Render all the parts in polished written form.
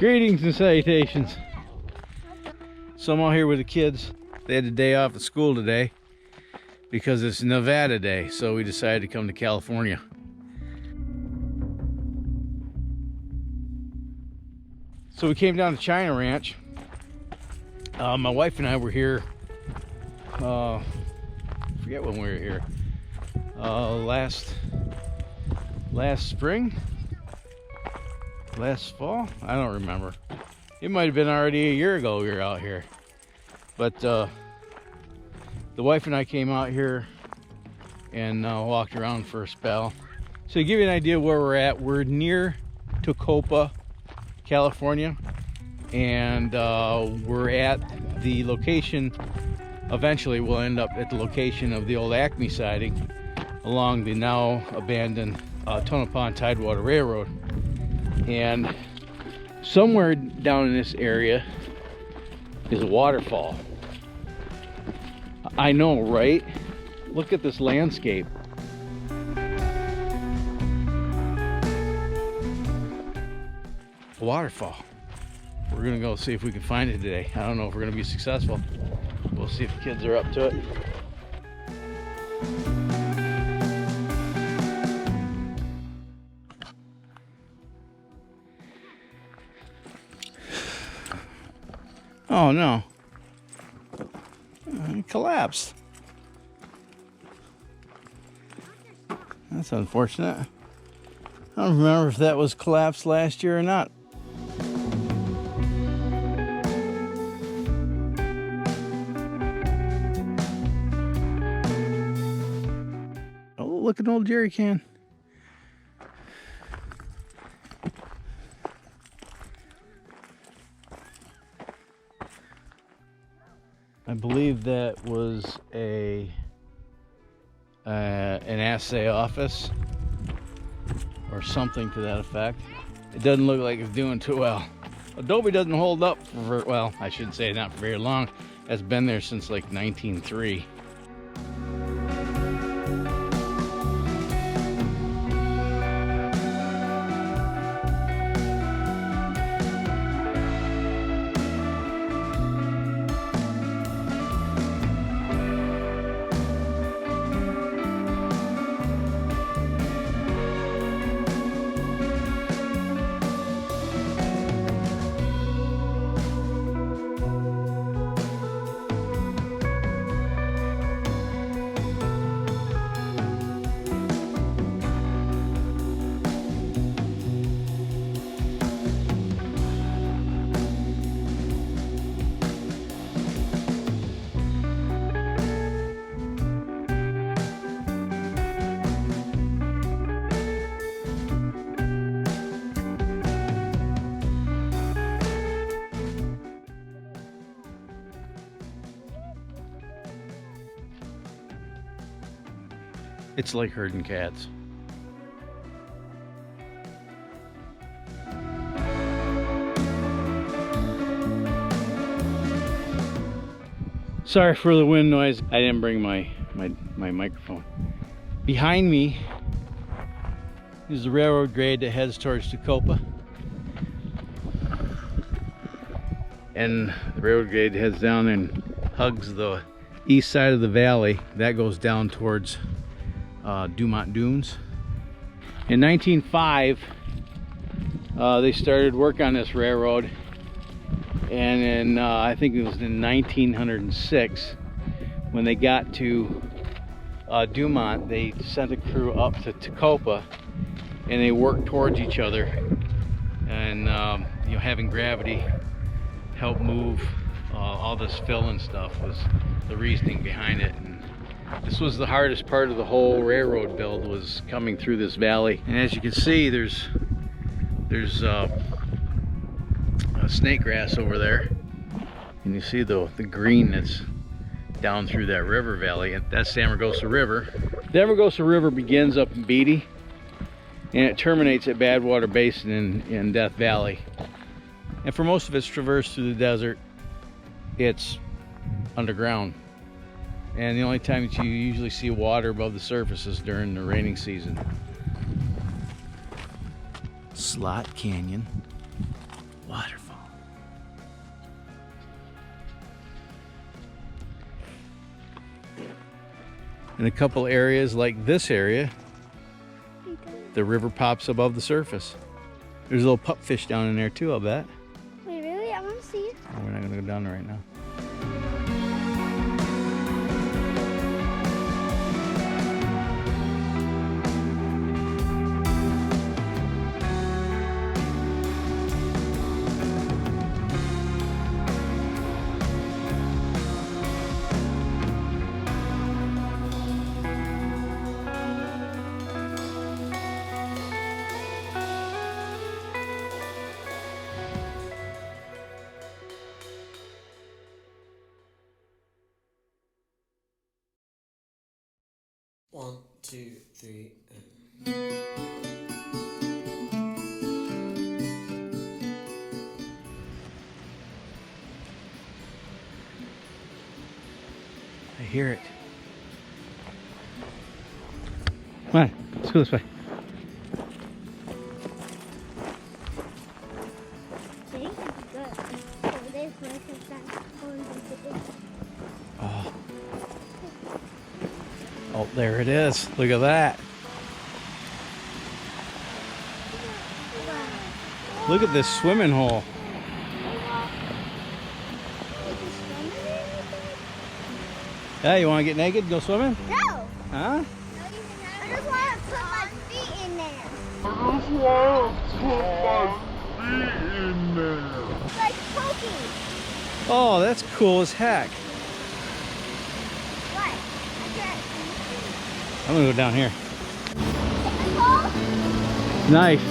Greetings and salutations. So I'm out here with the kids. They had a day off at school today because it's Nevada Day, so we decided to come to California. So we came down to China Ranch. My wife and I were here, I forget when we were here, last spring? Last fall? I don't remember. It might have been already a year ago we were out here. But the wife and I came out here and walked around for a spell. So to give you an idea where we're near Tacoma, California. And we're at the location, eventually we'll end up at the location of the old Acme siding along the now abandoned Tonopah Tidewater Railroad. And somewhere down in this area is a waterfall. I know, right? Look at this landscape. A waterfall. We're gonna go see if we can find it today. I don't know if we're gonna be successful. We'll see if the kids are up to it. Oh no, it collapsed. That's unfortunate. I don't remember if that was collapsed last year or not. Oh, look at an old jerry can. I believe that was an assay office or something to that effect. It doesn't look like it's doing too well. Adobe doesn't hold up for, well, I shouldn't say not for very long. It's been there since like 1903. It's like herding cats. Sorry for the wind noise. I didn't bring my microphone. Behind me is the railroad grade that heads towards Tacoma. And the railroad grade heads down and hugs the east side of the valley. That goes down towards Dumont Dunes. In 1905, they started work on this railroad, and in I think it was in 1906 when they got to Dumont, they sent a crew up to Tacoma, and they worked towards each other, and you know, having gravity help move all this fill and stuff was the reasoning behind it. And this was the hardest part of the whole railroad build, was coming through this valley. And as you can see, there's snake grass over there, and you see the green that's down through that river valley, and that's the Amargosa River. The Amargosa River begins up in Beatty, and it terminates at Badwater Basin in Death Valley. And for most of its traverse through the desert, it's underground. And the only time that you usually see water above the surface is during the raining season. Slot Canyon, Waterfall. In a couple areas like this area, the river pops above the surface. There's a little pupfish down in there too, I'll bet. Wait, really? I want to see it. Oh, we're not gonna go down there right now. One, two, three, and... I hear it. Come on, let's go this way. Oh. Oh, there it is. Look at that. Look at this swimming hole. Yeah, you want to get naked and go swimming? No. Huh? I just want to put my feet in there. It's like poking. Oh, that's cool as heck. What? I'm gonna go down here. I Nice.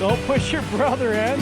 Don't push your brother in.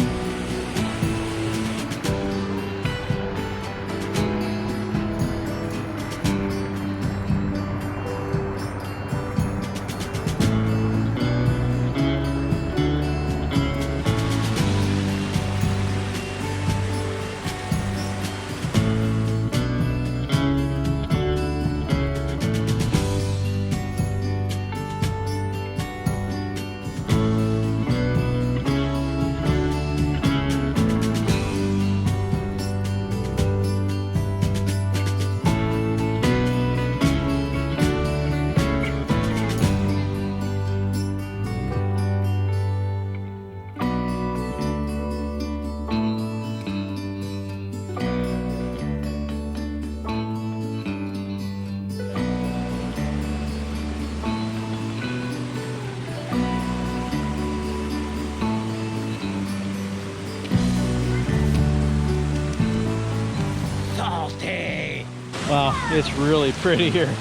Salty. Wow, it's really pretty here.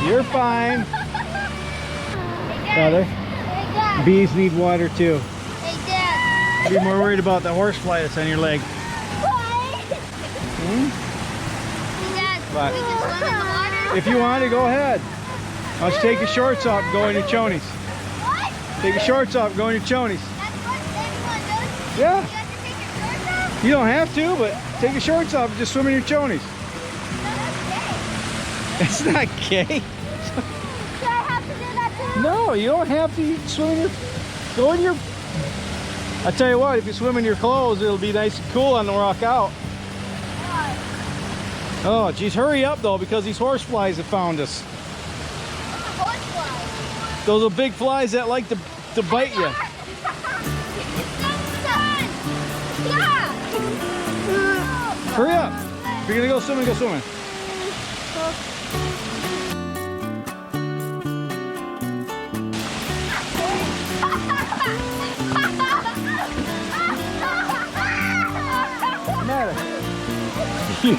You're fine. Brother, bees need water too. Hey, Dad. Be more worried about the horsefly that's on your leg. Hmm? Dad, What? we can swim in the water? If you want to, go ahead. Why don't you take your shorts off and go in your chonies. What? Take your shorts off and go in your chonies. That's what everyone does? Yeah. You have to take your shorts off? You don't have to, but take your shorts off and just swim in your chonies. It's not gay. Do I have to do that too? No, you don't have to. You can swim in your... Go in your... I tell you what, if you swim in your clothes, it'll be nice and cool on the walk out. Oh, geez, hurry up though, because these horse flies have found us. Horsefly. Those are big flies that like to bite you. Hurry up. If you're gonna go swimming, go swimming. What's the matter? You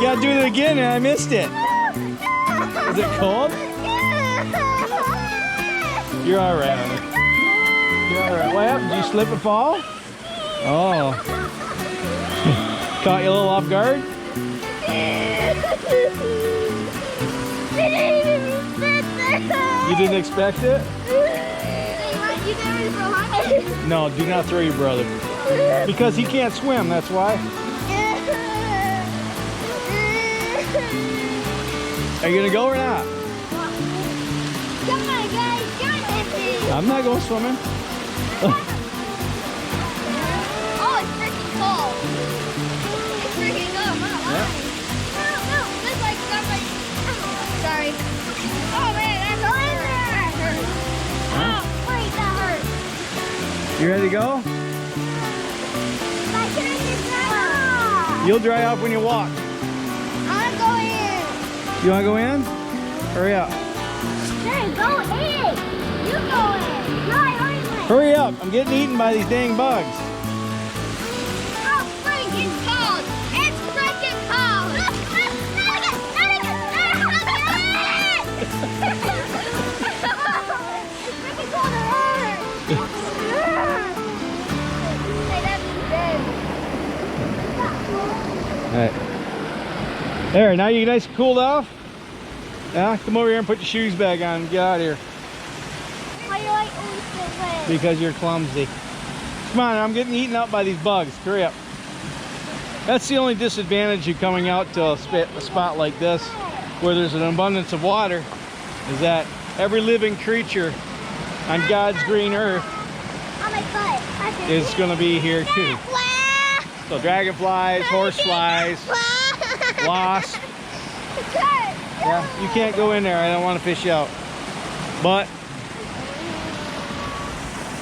gotta do it again and I missed it. Is it cold? You're alright, honey. You're all right. What happened? Did you slip and fall? Oh. Caught you a little off guard? You didn't expect it? You never throw him? No, do not throw your brother. Because he can't swim, that's why. Are you gonna go or not? Come on, guys, come with me. I'm not going swimming. Oh, it's freaking cold. It's freaking cold. I'm not lying. No, there's like stuff like. Sorry. Oh man, that's hurt. Oh, wait, that hurt. You ready to go? My turn is dry. You'll dry off when you walk. I'm going in. You wanna go in? Hurry up. Hey, go in. You go in. Right, Hurry up, I'm getting eaten by these dang bugs. Oh, freaking cold. It's freaking cold. It's freaking cold. It hurts. Hey, that's dead. Alright. There, now you nice and cooled off? Yeah, come over here and put your shoes back on and get out of here. Why do I always get wet? Because you're clumsy. Come on, I'm getting eaten up by these bugs. Hurry up. That's the only disadvantage of coming out to a spot like this, where there's an abundance of water, is that every living creature on God's green earth On my butt. is going to be here too. So dragonflies, horseflies, wasps. Yeah, you can't go in there. I don't want to fish you out. But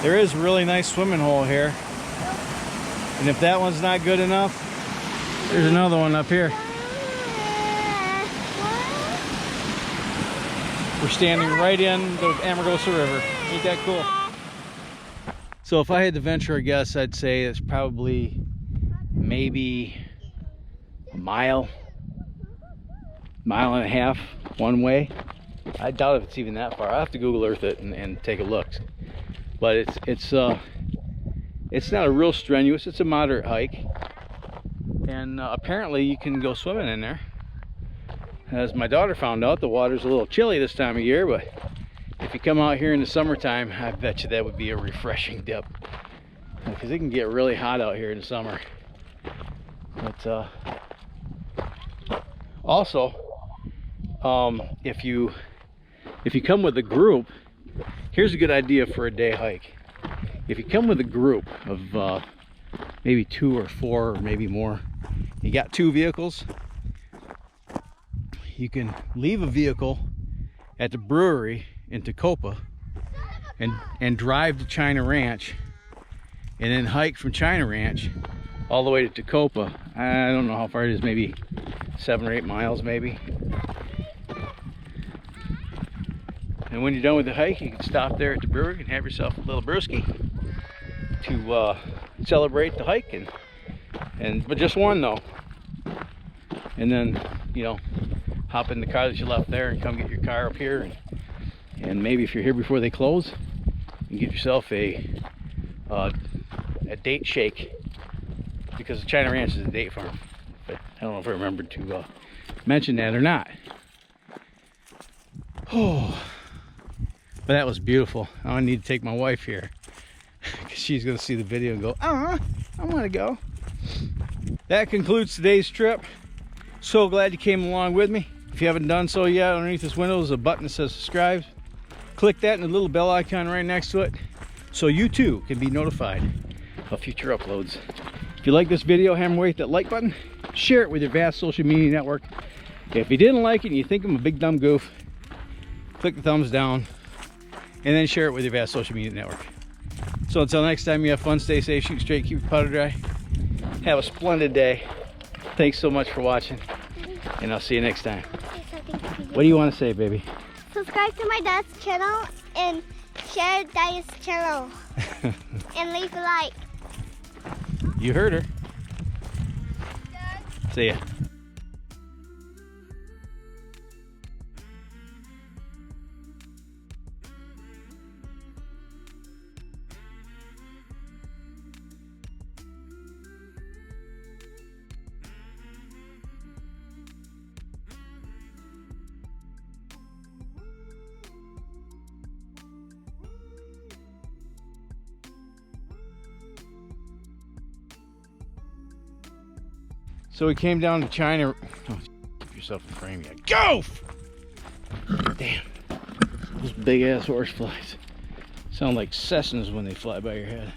there is a really nice swimming hole here. And if that one's not good enough, there's another one up here. We're standing right in the Amargosa River. Ain't that cool? So if I had to venture a guess, I'd say it's probably maybe a mile and a half one way. I doubt if it's even that far. I'll have to Google Earth it and take a look. But it's not a real strenuous, it's a moderate hike. And apparently you can go swimming in there. As my daughter found out, the water's a little chilly this time of year, but if you come out here in the summertime, I bet you that would be a refreshing dip. Because it can get really hot out here in the summer. But also, if you come with a group, here's a good idea for a day hike. If you come with a group of maybe 2 or 4 or maybe more, you got 2 vehicles, you can leave a vehicle at the brewery in Tacoma and drive to China Ranch, and then hike from China Ranch all the way to Tacoma. I don't know how far it is, maybe 7 or 8 miles maybe. And when you're done with the hike, you can stop there at the brewery and have yourself a little brewski to celebrate the hike, but just one though. And then, you know, hop in the car that you left there and come get your car up here, and maybe if you're here before they close, you get yourself a date shake, because the China Ranch is a date farm. But I don't know if I remembered to mention that or not. Oh, but that was beautiful. I need to take my wife here because she's going to see the video and go, I want to go. That concludes today's trip. So glad you came along with me. If you haven't done so yet, underneath this window is a button that says subscribe. Click that and the little bell icon right next to it, so you too can be notified of future uploads. If you like this video, hammer away that like button, share it with your vast social media network. If you didn't like it and you think I'm a big dumb goof, click the thumbs down and then share it with your vast social media network. So until next time, you have fun, stay safe, shoot straight, keep your powder dry. Have a splendid day. Thanks so much for watching, and I'll see you next time. What do you want to say, baby? Subscribe to my dad's channel and share dad's channel. And leave a like. You heard her. See ya. So we came down to China. Oh, keep yourself in frame. You go! Damn. Those big ass horse flies sound like Cessnas when they fly by your head.